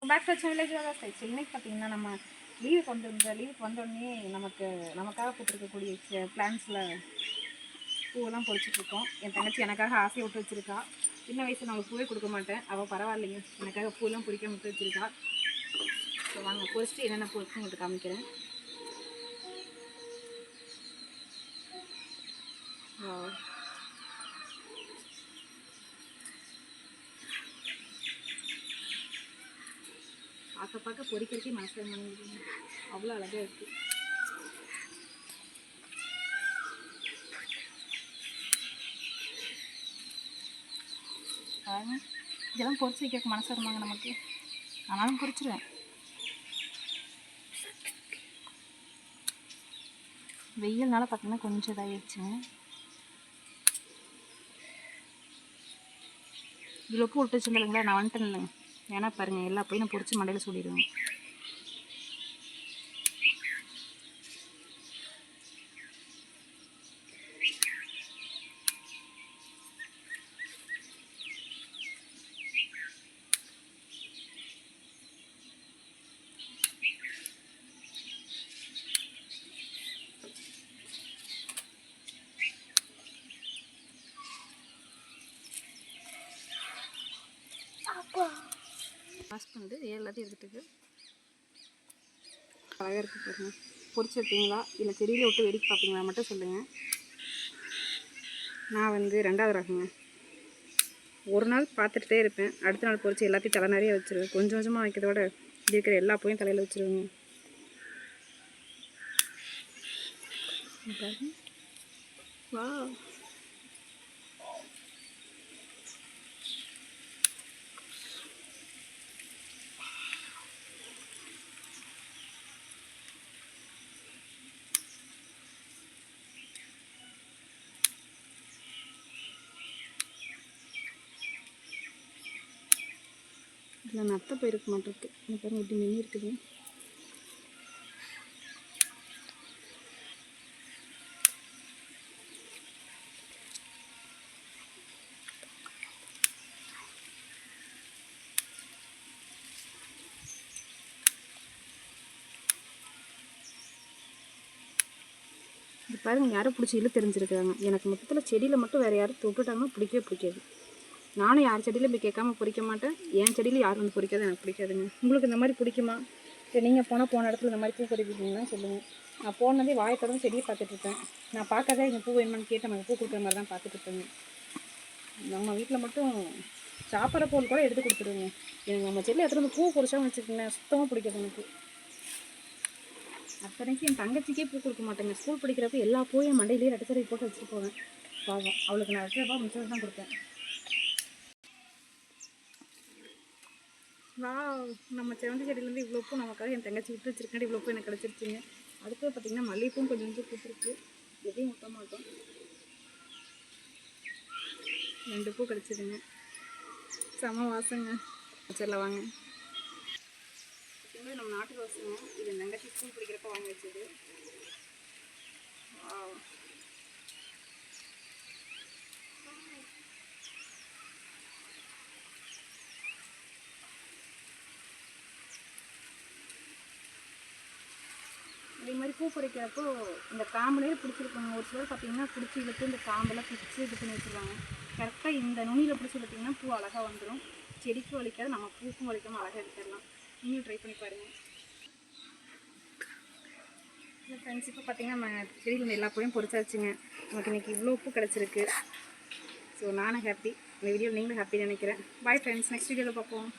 Back to village தான் side. இன்னைக்கு பார்த்தீங்கன்னா நம்ம லீவுக்கு வந்தோடனே நமக்காக போட்டிருக்கக்கூடிய பிளான்ஸில் பூவெல்லாம் பொறிச்சிட்ருக்கோம். என் தங்கச்சி எனக்காக ஆசையை விட்டு வச்சுருக்கா. சின்ன வயசில் நான் பூவே கொடுக்க மாட்டேன், அவள் பரவாயில்லைங்க எனக்காக பூவெல்லாம் பொறிக்க விட்டு வச்சுருக்கா. ஸோ வாங்க பொறிச்சிட்டு என்னென்ன பூ இருக்குன்னு உங்களுக்கு காமிக்கிறேன். பார்க்க பொறிக்கிறதுக்கே மனசு பண்ணிடுங்க, அவ்வளோ அழகாக இருக்குது. இதெல்லாம் பொறிச்சு வைக்கிறதுக்கு மனசு வருமாங்க நமக்கு, ஆனாலும் பொறிச்சிடுவேன். வெயில்னால பார்த்தீங்கன்னா கொஞ்சம் இதாகிடுச்சுங்க. இவ்வளோ பூ விட்டு வச்சுருந்தேங்களா, நான் வந்துட்டேன் இல்லைங்க. ஏன்னா பாருங்கள் எல்லா போய் நான் பொறிச்சு மண்டையில் சொல்லிடுவேன். வாஷ் பண்ணிட்டு எல்லாத்தையும் எடுத்துட்டு அழகாக இருக்குது பாருங்க. பொறிச்சு வைப்பீங்களா இல்லை செடியில் விட்டு வெடிக்க பார்ப்பீங்களா மட்டும் சொல்லுங்கள். நான் வந்து 2வது ரகங்க. ஒரு நாள் பார்த்துட்டே இருப்பேன், அடுத்த நாள் பொறிச்சு எல்லாத்தையும் தலை நிறைய வச்சுருவேன். கொஞ்சம் கொஞ்சமாக வைக்கிறதோட இருக்கிற எல்லா பூவையும் தலையில் வச்சுருவேங்க. வா இதில் நத்த போயிருக்க மாட்டிருக்கு. பாருங்க இப்படி மெனி இருக்குது. இது பாருங்கள் யாரும் பிடிச்சி இல்லை தெரிஞ்சிருக்காங்க. எனக்கு மொத்தத்தில் செடியில் மட்டும் வேறு யாரும் தொட்டுட்டாங்கன்னா பிடிக்கவே பிடிக்காது. நானும் யார் செடியிலும் போய் கேட்காம பொறிக்க மாட்டேன். என் செடியில் யாரும் வந்து பொறிக்காது எனக்கு பிடிக்காதுங்க. உங்களுக்கு இந்த மாதிரி பிடிக்குமா? சரி நீங்கள் போன இடத்துல இந்த மாதிரி பூ பொறிப்பீங்கன்னா சொல்லுங்கள். நான் போனதே வாயத்தோட செடியை பார்த்துட்ருப்பேன். நான் பார்க்கறதே எங்கள் பூ வேணுமான்னு கேட்டு நம்ம பூ கொடுக்குற மாதிரி தான் பார்த்துட்ருப்பேங்க. நம்ம வீட்டில் மட்டும் சாப்பிட்ற பொருள் கூட எடுத்து கொடுத்துருங்க. எனக்கு நம்ம செடியில் எடுத்துகிட்டு வந்து பூ பொறிச்சாமல் வச்சுக்கோங்களேன், சுத்தமாக பிடிக்காது எனக்கு. அத்தனைக்கு என் தங்கச்சிக்கே பூ கொடுக்க மாட்டேங்க. ஸ்கூல் படிக்கிறப்ப எல்லா பூவையும் மண்டையிலேயே ரெட்டச்சரை போட்டு வச்சுட்டு போவேன். பாவம், அவளுக்கு நான் 2 ரூபா மிச்சம் தான் கொடுப்பேன். நம்ம செவந்தி செடியிலேருந்து இவ்வளோ பூ நமக்காக என் தங்கச்சி விட்டு வச்சிருக்காண்டி இவ்வளோ பூ எனக்கு கிடச்சிருச்சுங்க. அடுத்து பார்த்திங்கன்னா மல்லிகைப்பூவும் கொஞ்சம் கொஞ்சம் பூத்துருக்கு, எதையும் விட்ட மாட்டோம். 2 பூ கிடச்சிதுங்க, செம வாசங்க. வச்சிடல வாங்க. இது நம்ம நாட்டு ரோஸுங்க. இது என் தங்கச்சி ஸ்கூல் படிக்கிறப்ப வாங்கி வச்சது. இதே மாதிரி பூ பறிக்கிறப்போ இந்த காம்புலேயே பிடிச்சிருப்பாங்க. ஒரு சிலர் பார்த்திங்கன்னா பிடிச்சி இழுத்து இந்த காம்பெல்லாம் பிடிச்சி இது பண்ணி வச்சுருவாங்க. கரெக்டாக இந்த நுனியில் பிடிச்சி பார்த்திங்கன்னா பூ அழகாக வந்துடும். செடிக்கும் வலிக்காது, நம்ம பூக்கும் வலிக்காமல் அழகாக எடுத்துடலாம். நீங்களும் ட்ரை பண்ணி பாருங்கள். இல்லை ஃப்ரெண்ட்ஸ், இப்போ பார்த்திங்கன்னா நம்ம செடியில் எல்லா பூவையும் பொறிச்சாச்சுங்க. நமக்கு இன்றைக்கி இவ்வளோ பூ கிடச்சிருக்கு. ஸோ நானும் ஹாப்பி. இந்த வீடியோ நீங்களும் ஹாப்பி நினைக்கிறேன். பாய் ஃப்ரெண்ட்ஸ், நெக்ஸ்ட் வீடியோவில் பார்ப்போம்.